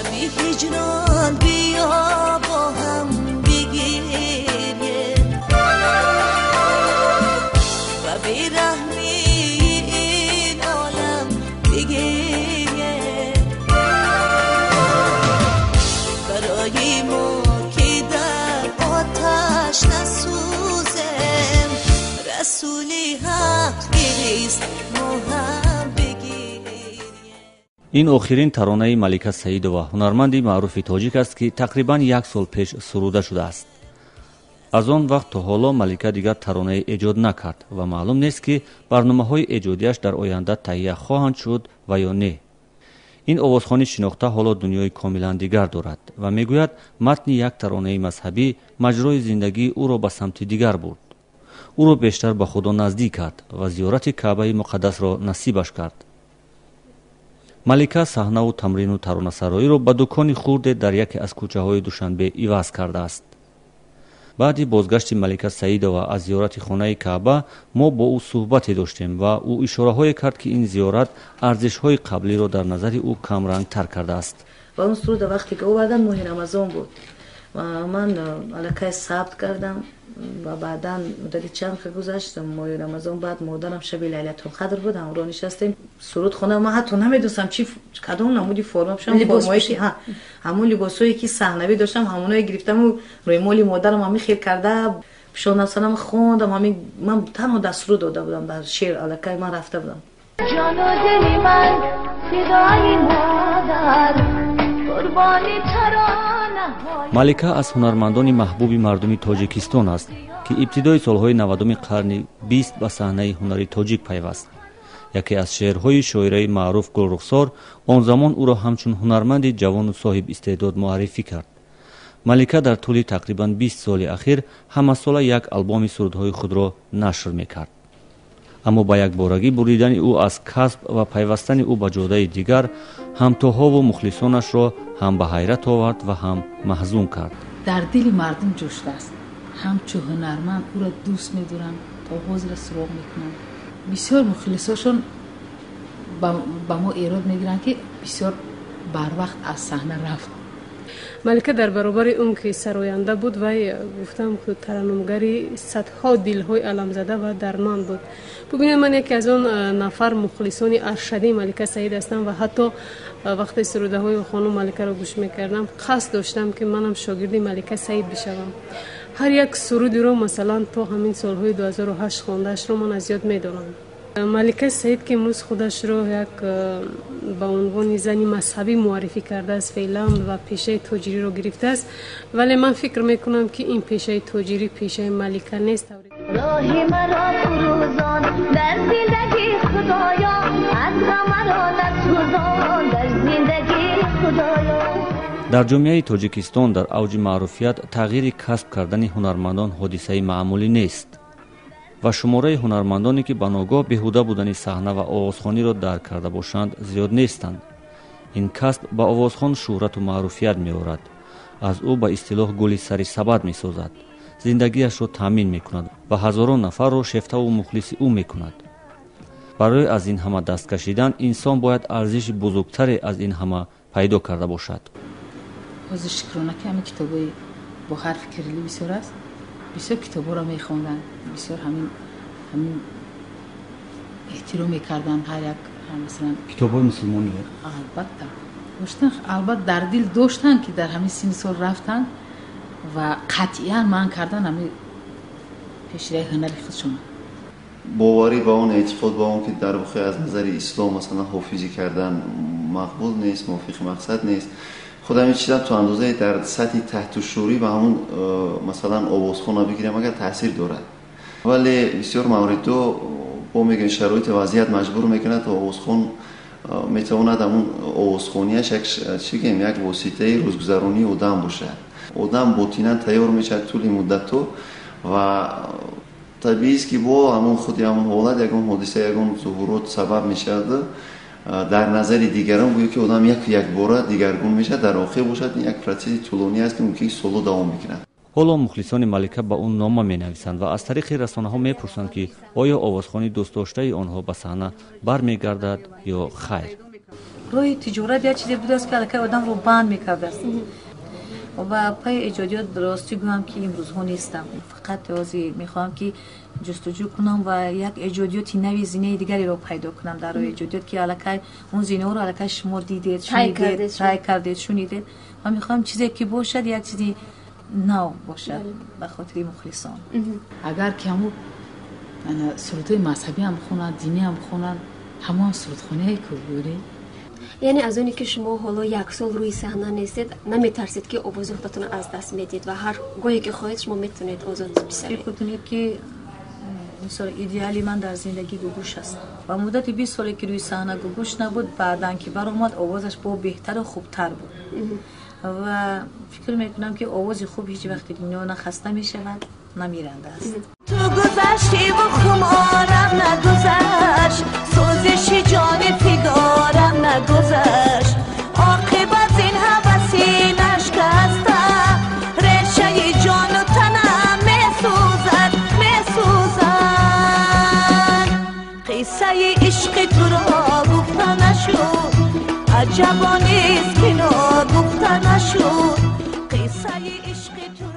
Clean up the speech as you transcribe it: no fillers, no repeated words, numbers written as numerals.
شبی هجران بیا با هم بگیریه و بیرحمی این عالم بگیریه برای ما که در آتش نسوزم رسولی حق گریست ما هم بگیریه. این آخرین ترانه ملیکا سعیدова هنرمندی معروف تاجیک است که تقریبا 1 سال پیش سروده شده است. از آن وقت تا حالا ملیکا دیگر ترانه ایجاد نکرد و معلوم نیست که برنامه‌های ایجادیش در آینده تهیه خواهند شد و یا نه. این آوازخوانی شناخته حالا دنیای کاملا دیگر دارد و میگوید متن یک ترانه مذهبی مجرای زندگی او را به سمت دیگر برد. او را بیشتر به خدا نزدیک کرد و زیارت کعبه مقدس را نصیبش کرد. ملیکا صحنه و تمرین و ترانه‌سرایی را به دکانی خرد در یکی از کوچه‌های دوشنبه عوض کرده است. بعد بازگشت ملیکا سعیدова از زیارت خانه کعبه ما با او صحبتی داشتیم و او اشاره‌هایی کرد که این زیارت ارزش‌های قبلی را در نظر او کمرنگ تر کرده است. و اون سرود وقتی که اومدن ماه رمضان بود و من الکی ثبت کردم و بعدا مدتی چند خیلی گذشتم ماه رمضان بعد مادرم شب لیلة القدر بود همراه نشستیم سرود خونه ما حتی نمیدونستم چی کدوم نمودی فرم بشم فرمایشی همون لباسایی که صحنوی داشتم همونایی گرفتم و روی مال مادرم همین خیر کرده پیشان نفسم خوندم همین من تنها دستور داده بودم در شعر الکی من رفته بودم جان و دل من صدای مادر قربانی ترانه. ملیکا از هنرمندان محبوب مردم تاجیکستان است که ابتدای سالهای 90 قرن 20 به صحنه هنری تاجیک پیوست. یکی از شعرهای شاعره معروف گلرخسار آن زمان او را همچون هنرمند جوان و صاحب استعداد معرفی کرد. ملیکا در طول تقریبا 20 سال اخیر همه ساله یک آلبوم سرودهای خود را نشر میکرد. اما با یک بارگی بریدن او از کسب و پیوستن او به جاده دیگر همتاها و مخلصانش را هم به حیرت آورد و هم محزون کرد. در دل مردم جوشته است. همچو هنرمند او را دوست می‌دارند تا حوض را سراغ میکنند. بسیار مخلصاشون با ما ایراد میگیرند که بسیار بر وقت از صحنه رفت. ملیکا در برابر اون که سراینده بود و گفتم که ترنمگری صدها دلهای علم زده و درمان بود. ببینید من یکی از اون نفر مخلصان ارشدی ملیکا سعید هستم و حتی وقتی سروده های خانم ملیکا را گوش میکردم قصد داشتم که منم شاگرد ملیکا سعید بشوم. هر یک سرودی رو مثلا تا همین سالهای 2008 خواندهش رو من از یاد میدونم. ملیکا سعید که امروز خودش رو یک با عنوان زنی مذهبی معرفی کرده است فعلا و پیشه تاجری رو گرفته است، ولی من فکر میکنم که این پیشه تاجری پیشه ملیکا نیست. راهی مرا فروزان در زندگی خدایا از مرا نسوزان در زندگی خدایا. در جامعه تاجیکستان در اوج معروفیت تغییر کسب کردن هنرمندان حادثه معمولی نیست و شماره هنرمندانی که بناگاه بیهوده بودن صحنه و آوازخوانی را درک کرده باشند زیاد نیستند. این کسب با آوازخوان شهرت و معروفیت می آورد. از او به اصطلاح گلی سری سبد می سازد. زندگیش را تامین می کند و هزاران نفر را شیفته و مخلص او می کند. برای از این همه دست کشیدن انسان باید ارزش بزرگتری از این همه پیدا کرده باشد. از شکرانه که همین کتابای با حرف کریلی بسیار است. بسیار کتابا را میخواندن، بسیار همین احترام میکردن هر یک مثلا کتابای مسلمانی البته داشتن، البته در دل داشتن که در همین سن سال رفتن و قطعا من کردن همین پیشروی هنری خودشون. باوری با اون اعتقاد با اون که در واقع از نظر اسلام مثلا حافظی کردن مقبول نیست، موافق مقصد نیست. خودم این چیزا تو اندازه در سطح تحت شعوری و همون مثلا آوازخوان بگیرم اگر تاثیر دارد، ولی بسیار موارد با میگن شرایط وضعیت مجبور میکنه تا آوازخوان میتواند همون آوازخوانیش یک واسطه روزگذرانی آدم باشه. آدم باطناً تیار میشه طول مدت و طبیعی است که با همون خودی همون حالت یکون حادثه یکون ظهورات سبب میشه در نظر دیگران گویا که آدم یک بار دیگرگون میشه، در آخر باشد یک پروسه طولانی است که ممکن است سالها دوام بگیرد. حالا مخلصان ملیکا با اون نامه می نویسند و از طریق رسانه ها می پرسند که آیا آوازخوانی دوست داشته آنها به صحنه برمیگردد یا خیر. روی تجارت یا چیزی بود است که الکی آدم رو بند میکرده است و پای ایجادیات درستی گویم که امروز ها نیستم. فقط واسه میخوام که جستجو کنم و یک ایجادیاتی نوی زینه دیگری رو پیدا کنم در روی ایجادیات که الکی اون زینه رو الکی شما دیدید، شنیدید، تای کردید، شنیدید و میخوام چیزی که باشد یک چیزی نو باشد به خاطر مخلصان. اگر که همون سرودهای مذهبی هم خونن، دینی هم خونن، همون سرودخانه هایی که بوری. یعنی از اونی که شما حالا یک سال روی صحنه نیستید نمیترسید که آواز خودتون از دست میدید و هر گاهی که خواهید شما میتونید آزاد بسازید؟ می‌کنید که مثلا ایدئالی من در زندگی گوگوش است و مدت 20 سالی که روی صحنه گوگوش نبود، بعدن که برآمد آوازش با بهتر و خوبتر بود و فکر میکنم که آواز خوب هیچ وقت دنیا نه خسته میشود نه میرنده است. تو گذشتی و خمارم نگذشت، سوزش جان فگارم نگذشت، عاقبت این هوسی نشکستم، رشته جان و تنم میسوزد قصه عشق تو را گفته نشد، عجبا نیست که نا گفته نشد، قصه عشق تو